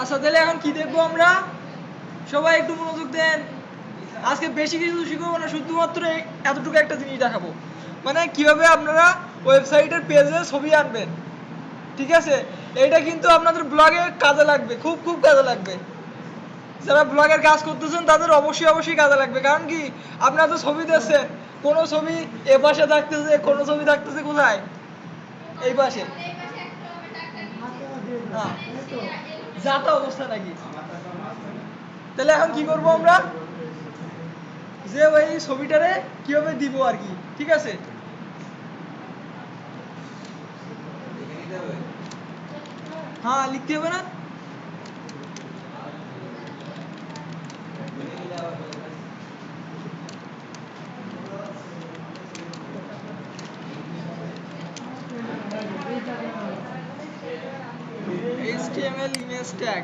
আচ্ছা তাহলে এখন কি দেখবো আমরা? সবাই একটু মনোযোগ দেন। আজকে বেশি কিছু শিখবো না, শুধুমাত্র এতটুকু একটা জিনিস দেখাবো, মানে কিভাবে আপনারা ওয়েবসাইটের পেজে ছবি আনবেন। ঠিক আছে, এইটা কিন্তু আপনাদের ব্লগে কাজে লাগবে, খুব খুব কাজে লাগবে। যারা ব্লগের কাজ করতেছেন তাদের অবশ্যই অবশ্যই কাজে লাগবে। কারণ কি, আপনারা তো ছবি দেখছেন, কোনো ছবি এ পাশে থাকতেছে, কোনো ছবি থাকতেছে কোথায়, এই পাশে। হ্যাঁ, যাতা অবস্থা নাকি। তাহলে এখন কি করব আমরা, যে ওই ছবিটারে কিভাবে দিব আর কি। ঠিক আছে, হ্যাঁ লিখতে হবে না। HTML image tag.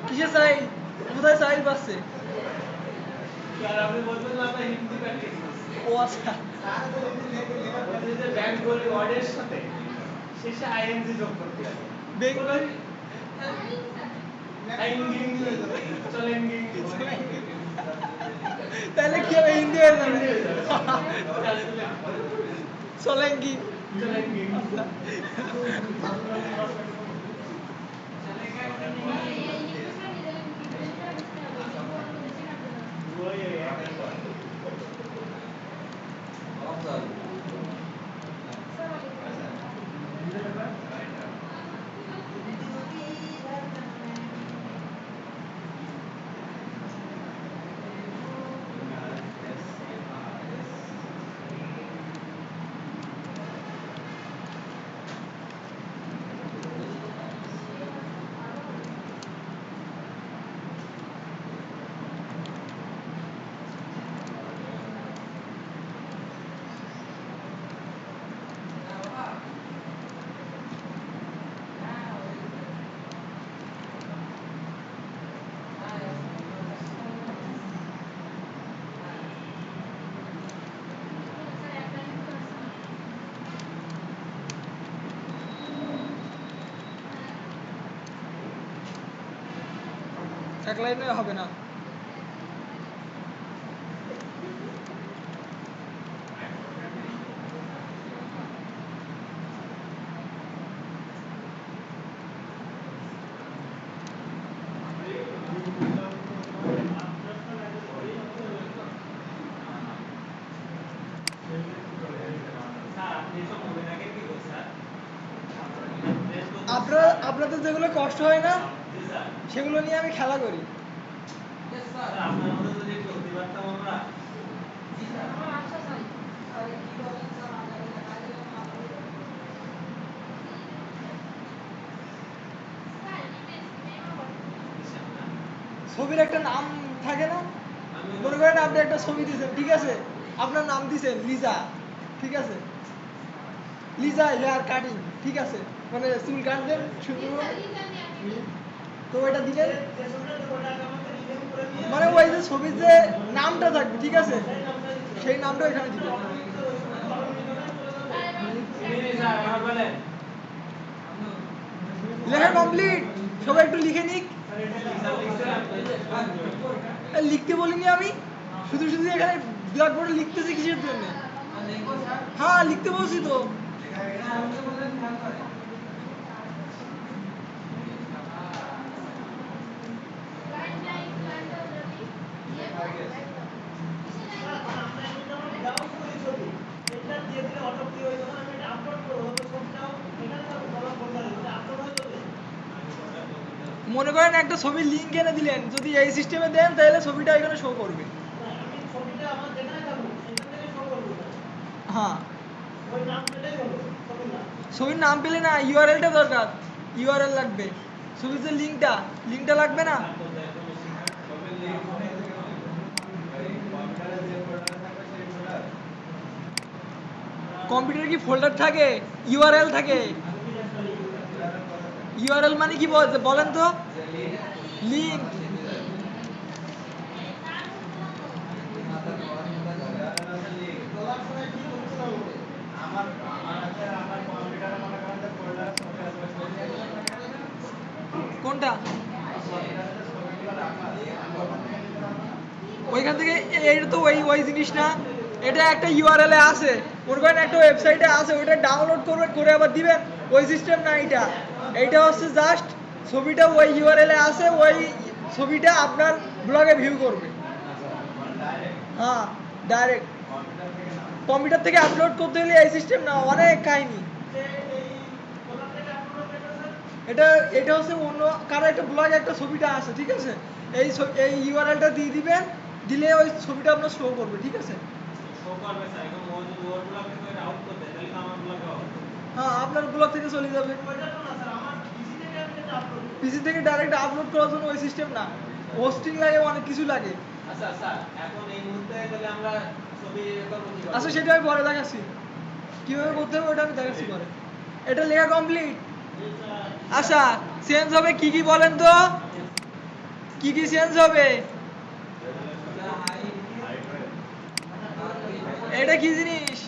কিসে চাই, কোথায় চাই পাচ্ছে? ও আচ্ছা, বেঙ্গল তাহলে কি হবে, হিন্দি হয়ে যাবে। চলেঙ্গি। আচ্ছা। এক লাইনে হবে না। আপনাদের যেগুলো কষ্ট হয় না, সেগুলো নিয়ে আমি খেলা করি। ছবির একটা নাম থাকে না, মনে করেন আপনি একটা ছবি দিয়েছেন, ঠিক আছে, আপনার নাম দিয়েছেন লিজা, ঠিক আছে, লিজা হেয়ার কাটিং, ঠিক আছে, মানে চুল কাটবেন সুন্দর, তো ওইটা দিলেন, মানে ওই যে ছবির যে নামটা থাকবে, ঠিক আছে, সেই নামটা এখানে দিবেন। লেখা কমপ্লিট, সবাই একটু লিখে নিক। লিখতে বলিনি আমি, শুধু শুধু এখানে ব্ল্যাকবোর্ডে লিখতেছি কিসের জন্য? হ্যাঁ লিখতে বলছি তো। মনে করেন একটা ছবির লিঙ্ক এনে দিলেন, যদি এই সিস্টেমে দেন তাহলে ছবিটা এখানে শো করবে। হ্যাঁ, ছবির নাম পেলে না, ইউআরএলটা দরকার, ইউআরএল লাগবে, ছবির যে লিঙ্কটা লাগবে না। কম্পিউটারে কি ফোল্ডার থাকে, ইউআরএল থাকে? ইউআরএল মানে কি বলেন তো? লিঙ্ক। কোনটা? ওইখান থেকে এটা তো ওই জিনিস না, এটা একটা ইউআরএল এ আছে, মনে করেন একটা ওয়েবসাইটে আছে, ওইটা ডাউনলোড করবে করে আবার দিবেন, ওই সিস্টেম না এটা। এইটা হচ্ছে জাস্ট ছবিটা ওই ইউআরএল এ আছে, ওই ছবিটা আপনার ব্লগে ভিউ করবে। হ্যাঁ, ডাইরেক্ট কম্পিউটার থেকে আপলোড করতে হলে এই সিস্টেম না, অনেক কাহিনী। এটা এটা হচ্ছে অন্য কারো একটা ব্লগে একটা ছবিটা আছে, ঠিক আছে, এই ইউআরএলটা দিয়ে দিবেন, দিলে ওই ছবিটা আপনার শো করবে, ঠিক আছে। হ্যাঁ, আপনার ব্লগ থেকে চলে যাবে, পিসি থেকে ডাইরেক্ট আপলোড করার জন্য ওই সিস্টেম না, হোস্টিং লাগে, অনেক কিছু লাগে। আচ্ছা আচ্ছা, এখন এই মুহূর্তে তাহলে আমরা ছবি করব কিভাবে? আচ্ছা, সেটা আমি পরে দেখাচ্ছি, কিভাবে করতে হবে ওটা আমি দেখাচ্ছি পরে। এটা লেখা কমপ্লিট। আচ্ছা, চেঞ্জ হবে কি কি বলেন তো, কি কি চেঞ্জ হবে? এটা কি জিনিস?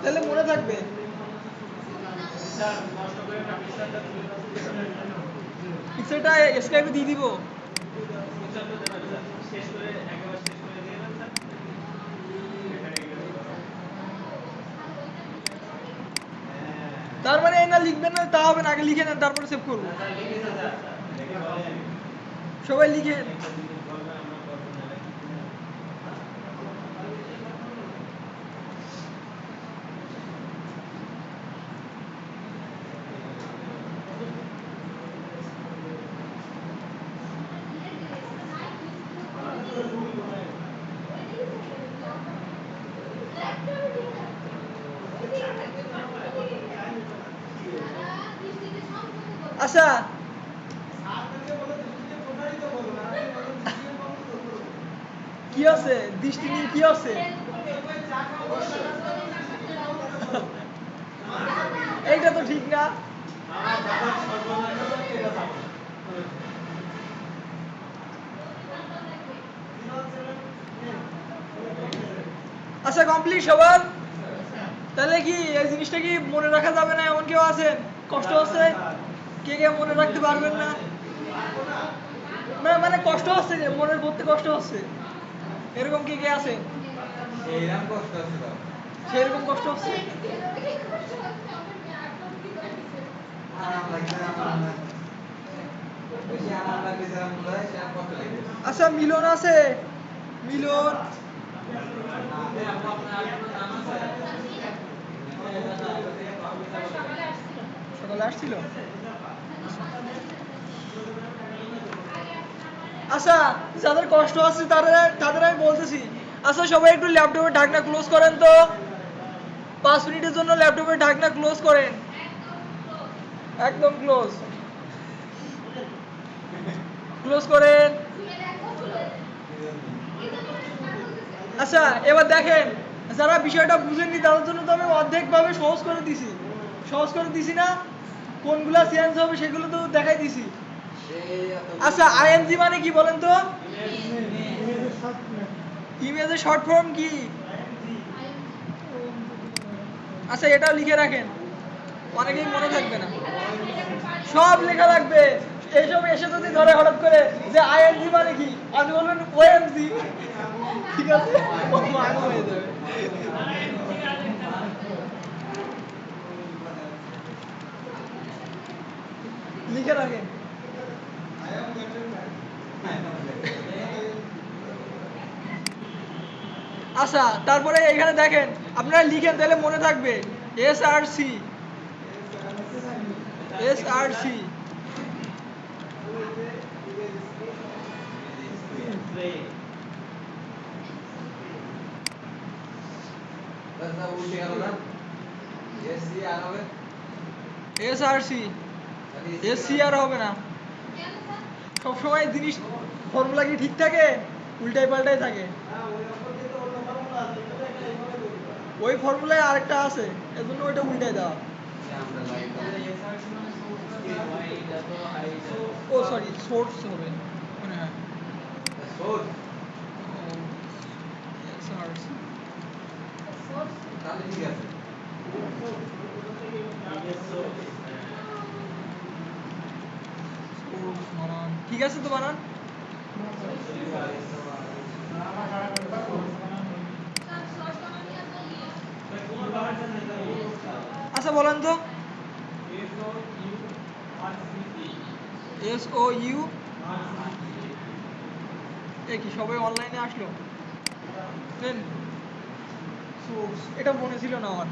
তাহলে মনে থাকবে। পিকচারটা স্ক্রাইবে দিয়ে দিব। তার মানে এই না লিখবেন না তা হবে না, আগে লিখে নেন তারপরে সেভ করবো। সবাই লিখে। আচ্ছা, কি আছে দৃষ্টি নিয়ে, কি আছে? এইটা তো ঠিক না। আচ্ছা, কমপ্লিট সবার? তাহলে কি এই জিনিসটা কি মনে রাখা যাবে না, এমন কেউ আছেন কষ্ট হচ্ছে? কে কে মনে রাখতে পারবেন না? না মানে কষ্ট হচ্ছে, যে মনে করতে কষ্ট হচ্ছে, এরকম কে কে আছে? এইরকম কষ্ট আছে তো, সেরকম কষ্ট হচ্ছে। আরাম লাগছে না আমার না, বেশি আরাম লাগছে যেরকম মনে হয় সেরকম কষ্ট লাগছে। আচ্ছা, মিলন আছে, মিলন সকালে আসছিল। আচ্ছা, যাদের কষ্ট আছে তাদের তাদের আমি বলতেছি। আচ্ছা, সবাই একটু ল্যাপটপের ঢাকনা ক্লোজ করেন তো, 5 মিনিটের জন্য ল্যাপটপের ঢাকনা ক্লোজ করেন, একদম ক্লোজ, ক্লোজ করেন। আচ্ছা এবার দেখেন, যারা বিষয়টা বুঝেননি তাদের জন্য তো আমি অর্ধেকভাবে সহজ করে দিছি না, কোনগুলা চেঞ্জ হবে সেগুলো তো দেখাই দিছি। আচ্ছা আইএনজি মানে কি বলেন তো? ইমেজের শর্ট ফর্ম কি? আচ্ছা এটাও লিখে রাখেন, অনেকেই মনে থাকবে না, সব লেখা লাগবে। এইসব এসে যদি ধরে হঠাৎ করে যে আইএনজি মানে কি, আপনি বলবেন ওএমজি, ঠিক আছে, ও মানে হয়ে যাবে। লিখে রাখেন। আচ্ছা তারপরে এখানে দেখেন, আপনারা লিখেন তাহলে মনে থাকবে। এসআরসি, এসআরসি, এসআরসি, এসসি আর হবে না। সবসময় জিনিস ফর্মুলা কি ঠিক থাকে? উল্টাই পাল্টাই থাকে। ওই ফর্মুলায় আরেকটা আছে, এজন্য ওইটা উল্টাই দেওয়া। ও সরি, সোর্স হবে মনে হয়। SRC সোর্স বানান ঠিক আছে তো বানান। আচ্ছা বলেন তো, SOU এ কি সবাই অনলাইনে আসলো? নেন সোর্স, এটা মনে ছিল না আমার।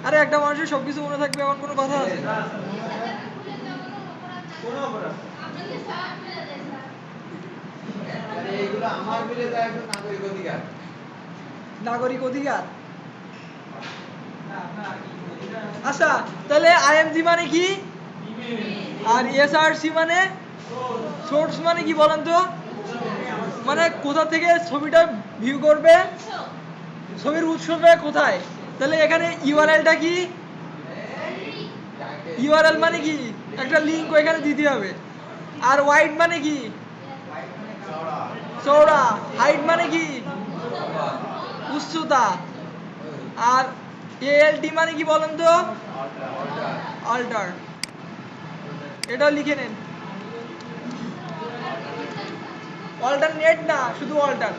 আরে একটা মানুষের সবকিছু মনে থাকবে এমন কোনো কথা আছে? এইগুলো আমার বিলে তো একজন নাগরিক অধিকার। নাগরিক অধিকার। আচ্ছা তাহলে আইএমজি মানে কি, আর এসআরসি মানে? সোর্স মানে কি বলেন তো? মানে কোথা থেকে ছবিটা ভিউ করবে, ছবির উৎসটা কোথায়। তাহলে এখানে ইউআরএলটা কি? ইউআরএল মানে কি? একটা লিংক ওইখানে দিতে হবে। আর ওয়াইড মানে কি? চওড়া। হাইট মানে কি? উচ্চতা। আর এএলটি মানে কি বলেন তো? অল্টার। এটাও লিখে নেন। অল্টারনেট না, শুধু অল্টার।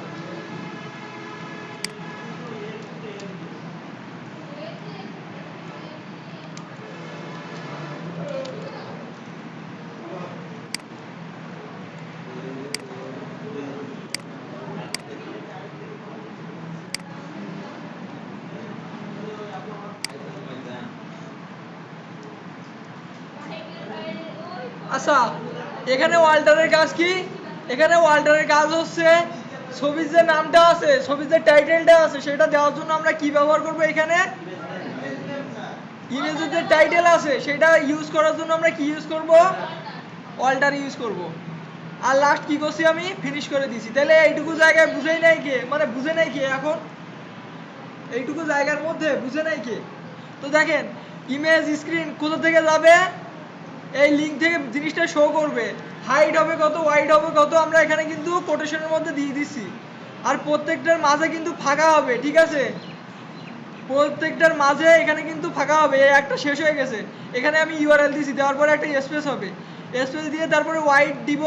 আচ্ছা এখানে ওয়াল্টারের কাজ কি? এখানে ওয়াল্টারের কাজ হচ্ছে ছবির যে নামটা আছে, ছবির যে টাইটেলটা আছে সেটা দেওয়ার জন্য আমরা কি ব্যবহার করব? এখানে ইমেজের যে টাইটেল আছে সেটা ইউজ করার জন্য আমরা কি ইউজ করব? ওয়াল্টার ইউজ করব। আর লাস্ট কি করছি আমি? ফিনিশ করে দিছি। তাহলে এইটুকু জায়গায় বুঝেই নাই কে, মানে বুঝে নাই কে এখন? এইটুকু জায়গার মধ্যে বুঝে নাই কে? তো দেখেন, ইমেজ স্ক্রিন কোথা থেকে যাবে? এই লিঙ্ক থেকে জিনিসটা শো করবে। হাইট হবে কত, ওয়াইড হবে কত, আমরা এখানে কিন্তু কোটেশনের মধ্যে দিয়ে দিচ্ছি। আর প্রত্যেকটার মাঝে কিন্তু ফাঁকা হবে, ঠিক আছে? প্রত্যেকটার মাঝে এখানে কিন্তু ফাঁকা হবে। এই একটা শেষ হয়ে গেছে, এখানে আমি ইউআরএল দিছি, দেওয়ার পরে একটা স্পেস হবে। স্পেস দিয়ে তারপরে ওয়াইড দিব।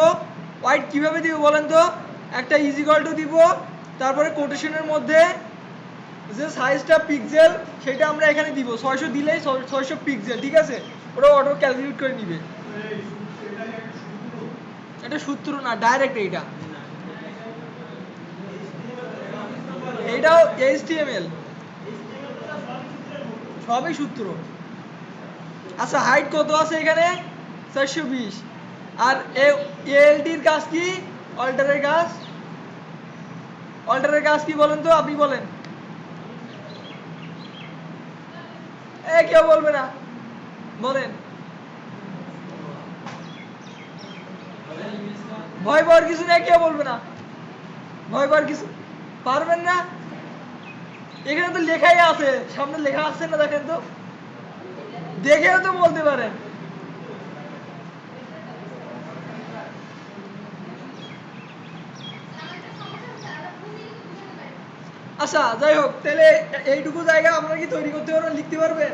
ওয়াইড কিভাবে দিব বলেন তো? একটা ইজিকল টু দিব, তারপরে কোটেশনের মধ্যে যে সাইজটা পিক্সেল সেটা আমরা এখানে দিব 600 দিলেই 600 পিক্সেল, ঠিক আছে? ওরা অটো ক্যালকুলেট করে নিবে। এটা সূত্র না, ডাইরেক্ট এইটা, এইটাও এইচটিএমএল, সবই সূত্র। আচ্ছা হাইট কত আছে এখানে? 420। আর এএলটির কাজ কি? অল্টারের কাজ। অল্টারের কাজ কি বলেন তো? আপনি বলেন। কেউ বলবে না, বলেন। ভয় পাওয়ার কিছু নেই, কেউ বলবে না। ভয় পাওয়ার কিছু পারবেন না। এখানে তো লেখাই আছে, সামনে লেখা আছে না, দেখেন তো, দেখেও তো বলতে পারেন। আচ্ছা যাই হোক, তাহলে এইটুকু জায়গা আপনারা কি তৈরি করতে পারবেন, লিখতে পারবেন?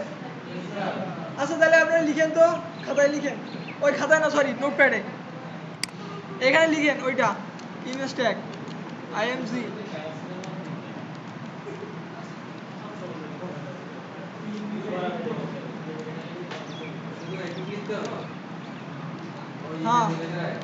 আচ্ছা তাহলে আপনারা লিখেন তো, খাতায় লিখেন। ওই খাতায় না, সরি, নোটপ্যাডে। এখানে লিখেন ওইটা, ইমেজ ট্যাগ আইএমজি। শুধু একটু লিখতে হবে। ওই হ্যাঁ, দিলে যায়।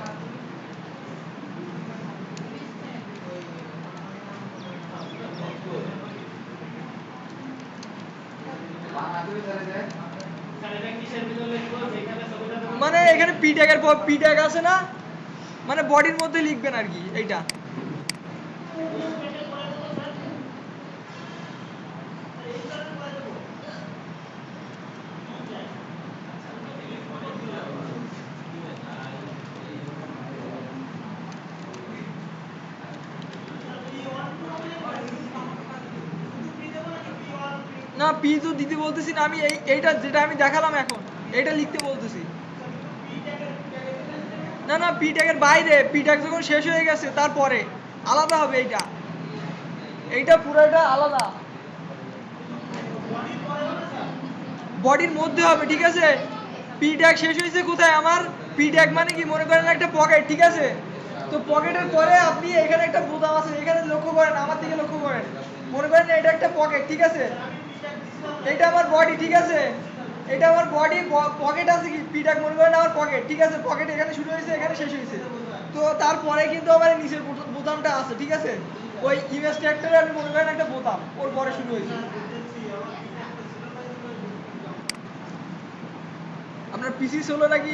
বাংলাতে চলে যায়। মানে এখানে পি ট্যাগের পর পি ট্যাগ আছে না, মানে বডির মধ্যে লিখবেন আর কি এইটা। না, পি তো দিতে বলতেছি না আমি, এইটা যেটা আমি দেখালাম এখন, এইটা লিখতে বলতেছি। না না, পি ট্যাগের বাইরে, পি ট্যাগ যখন শেষ হয়ে গেছে তারপরে আলাদা হবে এইটা, এইটা পুরোটা আলাদা, বডির মধ্যে হবে, ঠিক আছে? পি ট্যাগ শেষ হয়েছে কোথায় আমার? পি ট্যাগ মানে কি, মনে করেন একটা পকেট, ঠিক আছে? তো পকেটের পরে আপনি এখানে একটা বোতাম আছে, এখানে লক্ষ্য করেন, আমার দিকে লক্ষ্য করেন। মনে করেন এটা একটা পকেট, ঠিক আছে? এটা আমার বডি, ঠিক আছে? এটা আমার বডি, পকেট আছে কি, পি ট্যাগ মনে করেন আমার পকেট, ঠিক আছে? পকেট এখানে শুরু হয়েছে, এখানে শেষ হয়েছে। তো তারপরে কিন্তু আমার নিচের বোতামটা আছে, ঠিক আছে? ওই ইমেজ ট্যাগটারে আমি মনে করেন একটা বোতাম, ওর পরে শুরু হয়েছে। আপনার পিসি ছিল নাকি?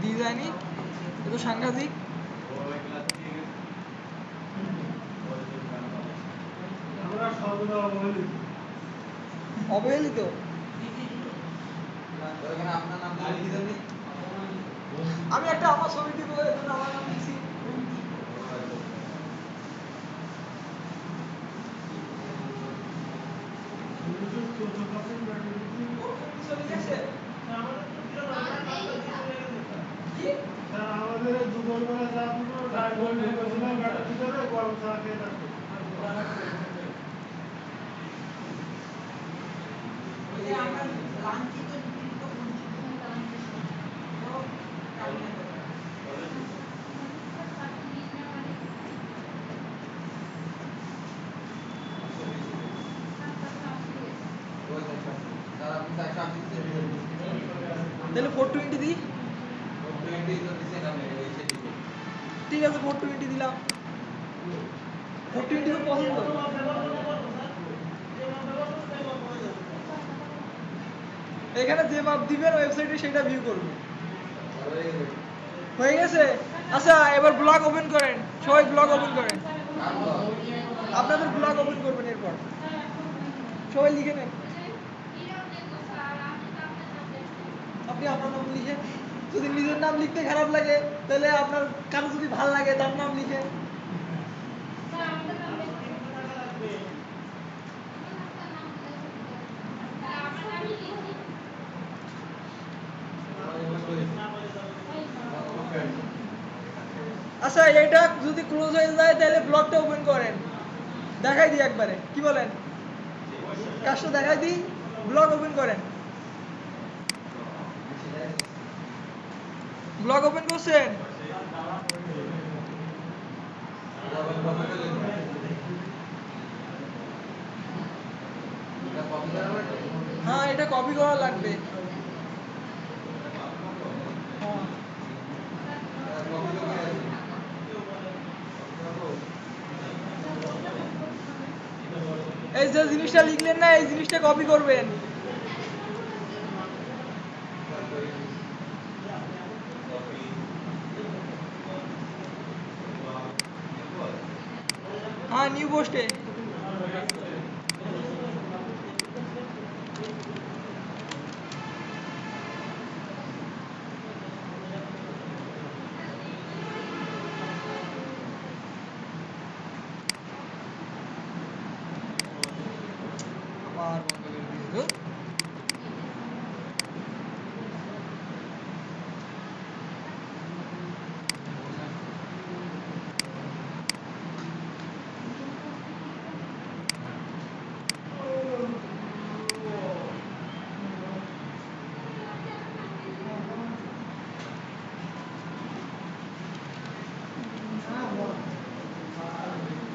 দিয়ে যায়নি, এ তো সাংঘাতিক। অবহেলিত। ওখানে আপনার নাম লিখে দেননি। আমি একটা আমার ছবি দিব, এর জন্য আমার নাম লিখছি। ওর কোন ছবি লিখেছে? কি? ওই যে আমরা লাঞ্ছিত নিপীড়িত বঞ্চিত কোনো কারণে কথা। ওই দেখো। স্যার আপনি 480 দিচ্ছেন। তাহলে 420 দিই। 420 তো দিছেন আপনি ওই সেটি। ঠিক আছে, 420 দিলাম। 420 খুব পছন্দ। এখানে যে মাপ দিবেন ওয়েবসাইটে সেটা ভিউ করবে। হয়ে গেছে? আচ্ছা এবার ব্লগ ওপেন করেন, সবাই ব্লগ ওপেন করেন। আপনাদের ব্লগ ওপেন করবেন এরপর, সবাই লিখে নেন। আপনি আপনার নাম লিখেন, যদি নিজের নাম লিখতে খারাপ লাগে তাহলে আপনার কারো যদি ভালো লাগে তার নাম লিখেন। আচ্ছা এটা যদি ক্লোজ হয়ে যায় তাহলে ব্লগটা ওপেন করেন, দেখাই দিই একবারে, কি বলেন? কাজটা দেখাই দিই, ব্লগ ওপেন করেন। ব্লগ ওপেন করছেন? হ্যাঁ এটা কপি করা লাগবে। হ্যাঁ এই যে জিনিসটা লিখলেন না, এই জিনিসটা কপি করবেন। হ্যাঁ, নিউ পোস্টে। আবার বন্ধ করে দিয়ে দিল।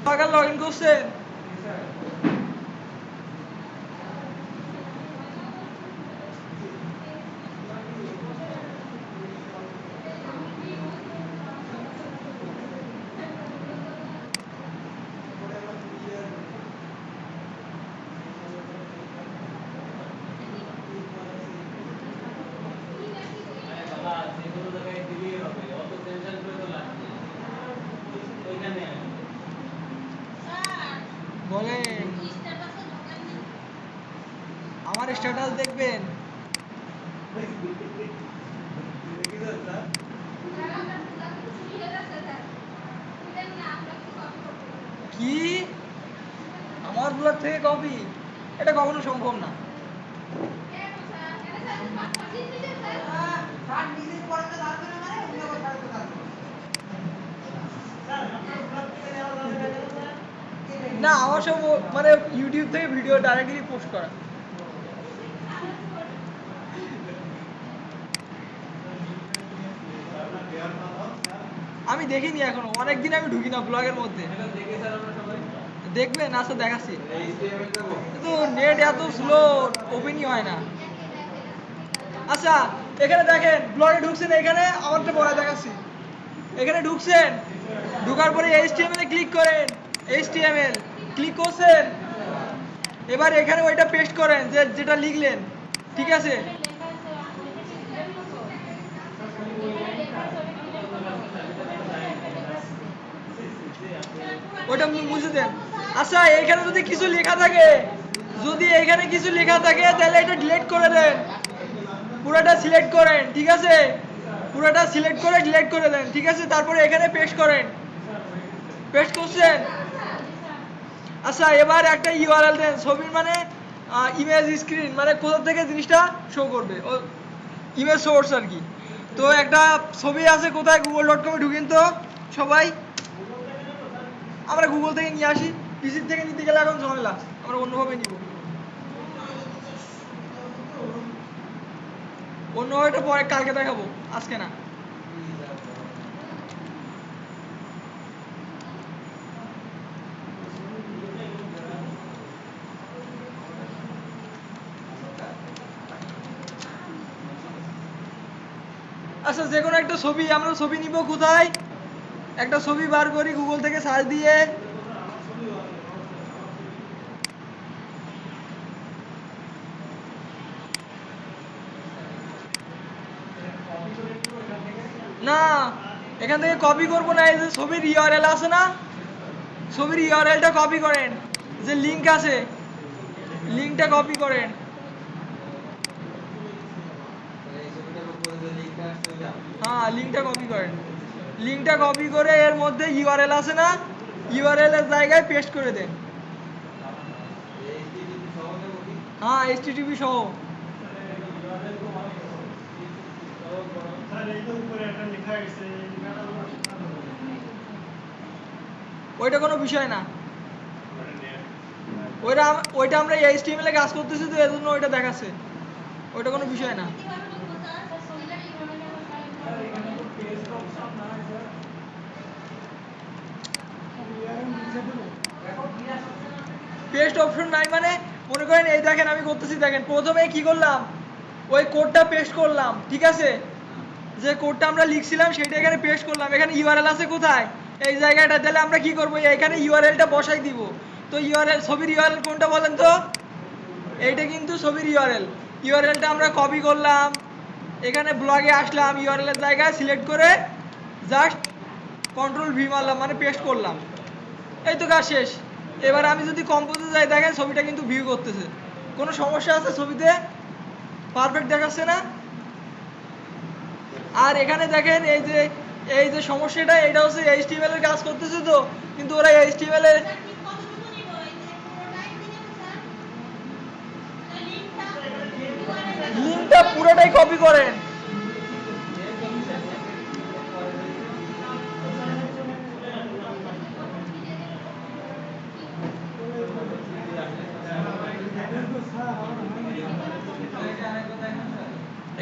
কাকা লগ ইন করছেন? বলেন। আমার স্ট্যাটাস দেখবেন? কি? আমার ব্লগ থেকে কপি? এটা কখনো সম্ভব না। না, আমার সব মানে ইউটিউব থেকে ভিডিও ডাইরেক্টলি পোস্ট করা। আমি দেখিনি এখনো, অনেকদিন আমি ঢুকি না ব্লগের মধ্যে। দেখবেন? আচ্ছা দেখাচ্ছি। কিন্তু নেট এত স্লো, ওপেনই হয় না। আচ্ছা, এখানে দেখেন, ব্লগে ঢুকছেন, এখানে আমারটা পড়া দেখাচ্ছি। এখানে ঢুকছেন, ঢোকার পরে এইচটিএমএল এ ক্লিক করেন। এইচটিএমএল ক্লিক করছেন, এবার এখানে ওইটা পেস্ট করেন যেটা লিখলেন, ঠিক আছে? ওইটা মুছে দেন। আচ্ছা, এখানে যদি কিছু লেখা থাকে, যদি এখানে কিছু লেখা থাকে তাহলে এটা ডিলিট করে দেন। পুরোটা সিলেক্ট করেন, ঠিক আছে? পুরোটা সিলেক্ট করে ডিলিট করে দেন, ঠিক আছে? তারপরে এখানে পেস্ট করেন। পেস্ট করছেন? আচ্ছা, এবার একটা ইউআরএল দেন, ছবির মানে ইমেজ স্ক্রিন, মানে কোথা থেকে জিনিসটা শো করবে, ও ইমেজ সোর্স আর কি। তো একটা ছবি আছে কোথায়, google.com-এ ঢুকিন তো সবাই। আমরা গুগল থেকে নিয়ে আসি, পিসির থেকে নিতে গেলে এখন ঝামেলা, আমরা অন্যভাবে নিব। অন্যভাবে পরে কালকে দেখাবো, আজকে না। আচ্ছা, যে কোনো একটা ছবি, আমরা ছবি নিব কোথায়? একটা ছবি বার করি গুগল থেকে সার্চ দিয়ে। না, এখান থেকে কপি করবো না, এই যে ছবির ইউআরএল আছে না, ছবির ইউআরএলটা কপি করেন, যে লিংক আছে লিংকটা কপি করেন। হ্যাঁ, লিংকটা কপি করেন। লিংকটা কপি করে এর মধ্যে ইউআরএল আছে না, ইউআরএল এর জায়গায় পেস্ট করে দেন। হ্যাঁ, এইচটিটিপি সহ। ওইটা কোনো বিষয় না, ওইটা আমরা এইচটিএমএল এ কাজ করতেছি তো এজন্য ওইটা দেখাচ্ছে, ওইটা কোনো বিষয় না। পেস্ট অপশন নাই মানে, মনে করেন এই দেখেন আমি করতেছি, দেখেন প্রথমে কি করলাম, ওই কোডটা পেস্ট করলাম, ঠিক আছে? যে কোডটা আমরা লিখছিলাম সেটা এখানে পেস্ট করলাম। এখানে ইউআরএল আছে কোথায়, এই জায়গাটা। তাহলে আমরা কি করব, এখানে ইউআরএলটা বসাই দিব। তো ইউআরএল, ছবির ইউআরএল কোনটা বলেন তো? এইটা কিন্তু ছবির ইউআরএল। ইউআরএলটা আমরা কপি করলাম, এখানে ব্লগে আসলাম, ইউআরএল এর জায়গায় সিলেক্ট করে জাস্ট কন্ট্রোল ভি মারলাম, মানে পেস্ট করলাম। এই তো কাজ শেষ। এবার আমি যদি কম্পোজে যাই, দেখেন ছবিটা কিন্তু ভিউ করতেছে। কোনো সমস্যা আছে ছবিতে? পারফেক্ট দেখাচ্ছে না? আর এখানে দেখেন এই যে সমস্যাটা, এটা হচ্ছে এইচটিএমএল এর কাজ করতেছে তো, কিন্তু ওরা এইচটিএমএল এর লিঙ্কটা পুরোটাই কপি করেন।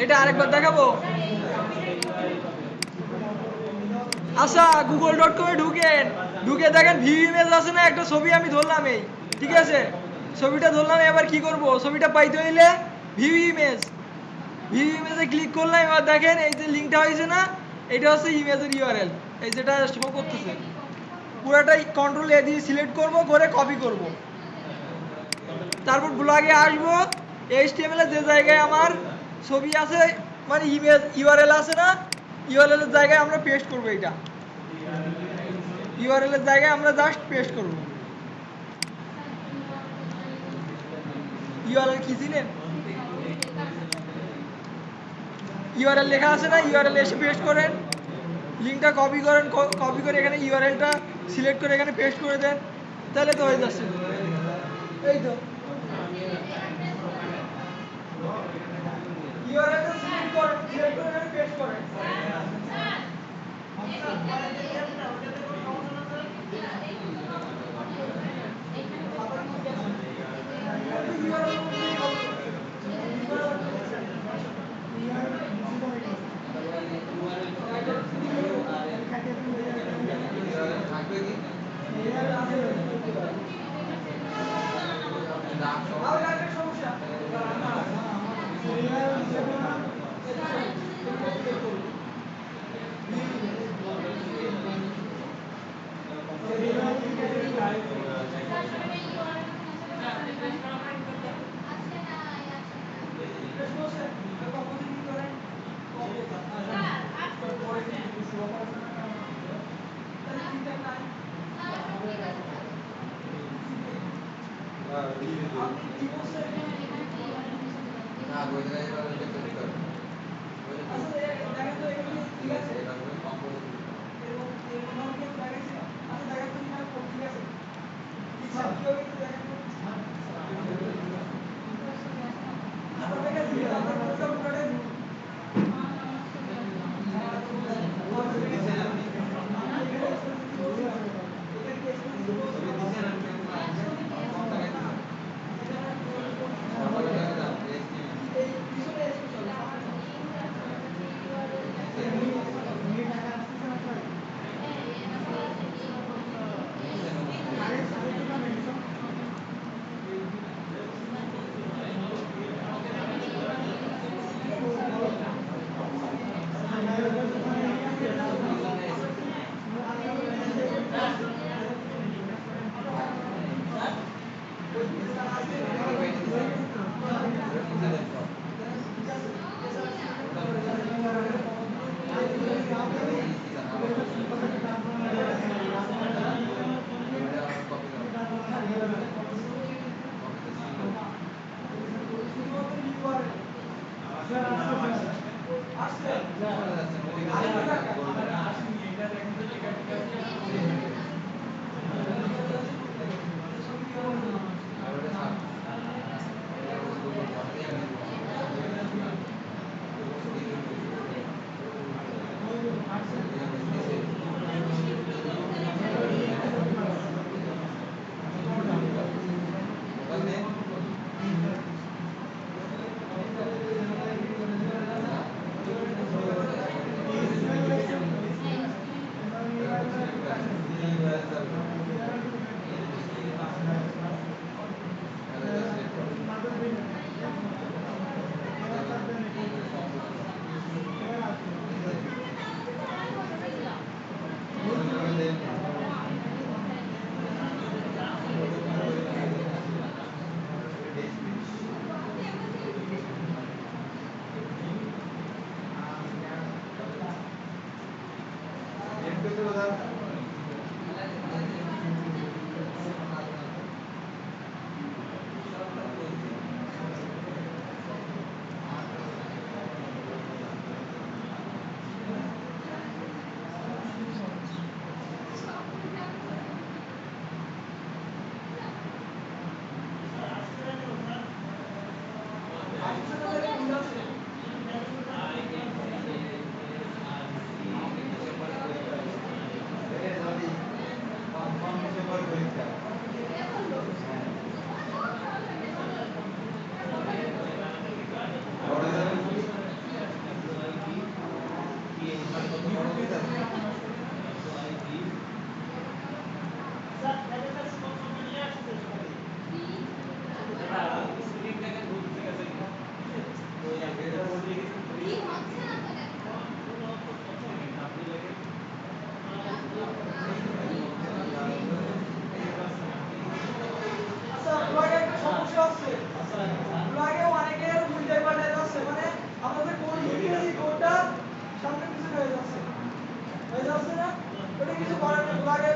এটা আরেকবার দেখাবো। আচ্ছা, google.com এ ঢুকে দেখেন ভিউ ইমেজ আছে না, একটা ছবি আমি ধরলাম, এই ঠিক আছে, ছবিটা ধরলাম। এবার কি করব, ছবিটা পাইতে হইলে ভিউ ইমেজে ক্লিক করলাম। এবার দেখেন এই যে লিঙ্কটা হয়েছে না, এটা হচ্ছে ইমেজের ইউআরএল, এই যেটা শো করতেছে। পুরোটাই কন্ট্রোল এ দিয়ে সিলেক্ট করব, করে কপি করব, তারপর ব্লগে আসবো। এইচটিএমএল এর যে জায়গায় আমার ছবি আছে, মানে ইমেজ ইউআরএল আছে না, ইউআরএল এর জায়গায় আমরা পেস্ট করব। এটা ইউআরএল এর জায়গায় আমরা জাস্ট পেস্ট করব। ইউআরএল কি ছিলেন? ইউআরএল লেখা আছে না, ইউআরএল এসে পেস্ট করেন, লিঙ্কটা কপি করেন, কপি করে এখানে ইউআরএলটা সিলেক্ট করে এখানে পেস্ট করে দেন, তাহলে তো হয়ে যাচ্ছে। এই তো ইউআরএলটা সিলেক্ট করেন, সিলেক্ট করে এখানে পেস্ট করেন। থাকবে কি? আর একটা সমস্যা, আপনি কি বলছেন? না, ওই জায়গায় এবার ওইটা করতে হবে। ওই যে আচ্ছা, দেখেন তো এখানে ঠিক আছে, এবার ওই কম্পোজ এরকম এরকম কি দেখাইছি? আচ্ছা দেখেন তো কিনা ঠিক আছে, ঠিক আছে কি হবে একটু দেখেন তো। আচ্ছা দেখাচ্ছি, আপনার কোনটা পুরোটাই ভুল। এই পিছনে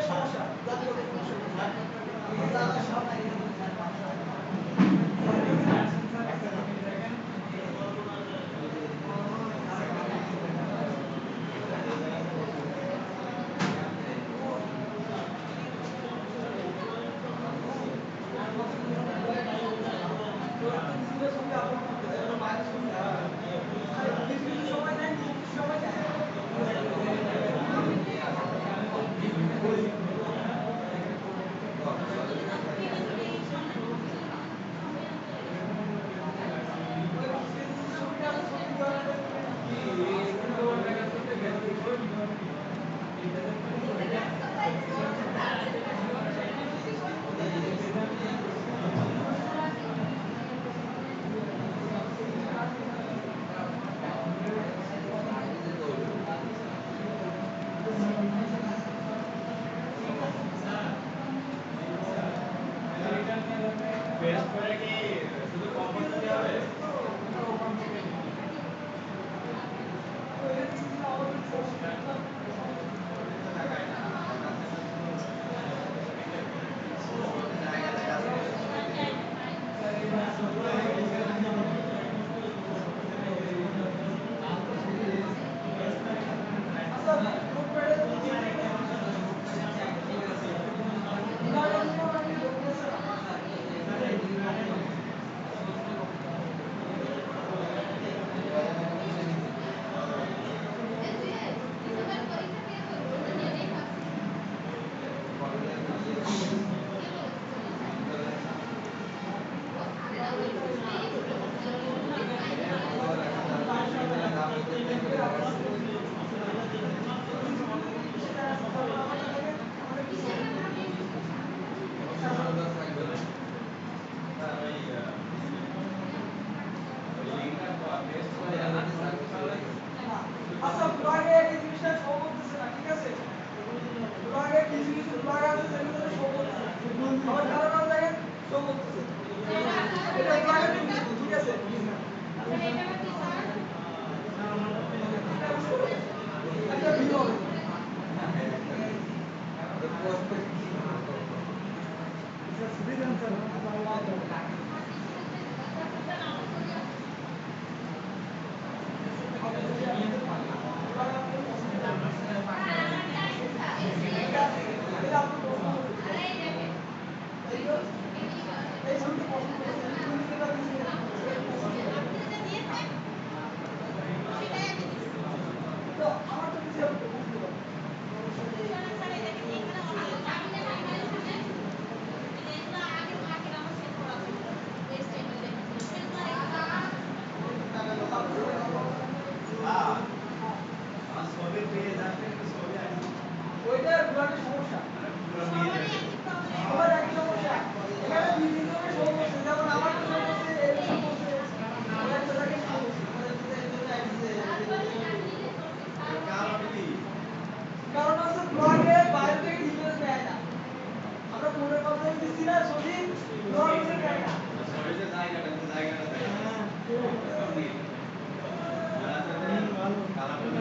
ব্লগের সমস্যা, জাতিগত সমস্যা। ছবি আপলোড করতেছে, ওটা মাইনাস করতে হবে। আর কিছু কিছু সময় নেয়, কিছু কিছু সময় নেয় না। ওই কিছু কিছু ছবিটা আছে, ছবি দেওয়ার পরে বেস্ট করে কি শুধু কম্পোজ দিতে হবে? জায়গাটা কাজ করছে। আচ্ছা নোটপ্যাডে স্যার ওই লিঙ্কটা পেস্ট করে না। আচ্ছা ব্লগে এই জিনিসটা শো করতেছে না, ঠিক আছে? ব্লগে কিছু কিছু ব্লগ আছে যেগুলো শো করতেছে না। আবার কারো কারো দেখেন শো করতেছে। এটা ব্লগের ছবি, ঠিক আছে? একটা ভিউ হবে। পোস্ট করে কি এটা আপনি পছন্দ করবেন। এই ছবিটা পছন্দ করছেন, তুমি যেটা দিয়েছেন এটা পছন্দ করবেন। তো আমার তো কিছু হবে, বুঝতে পারবেন। আমার ছবির পেজ আসলে একটু ছবি আসবে ওইটা ব্লগের সমস্যা, পুরো পেজ সবার একই সমস্যা। এখানে দুই তিনজনের শো করছে, যেমন আমার শো করছে, এর শো করছে, ওর একটা জায়গায় শো করছে। কারণ কি কারণ হচ্ছে ব্লগে বাইরে থেকে ডিটেলস দেয় না। আমরা ফোনের মাধ্যমে দিচ্ছি না ছবি, ব্লগ হচ্ছে দেয় না। ছবিতে জায়গাটা দেয় আপনি আর আসলে কালারটা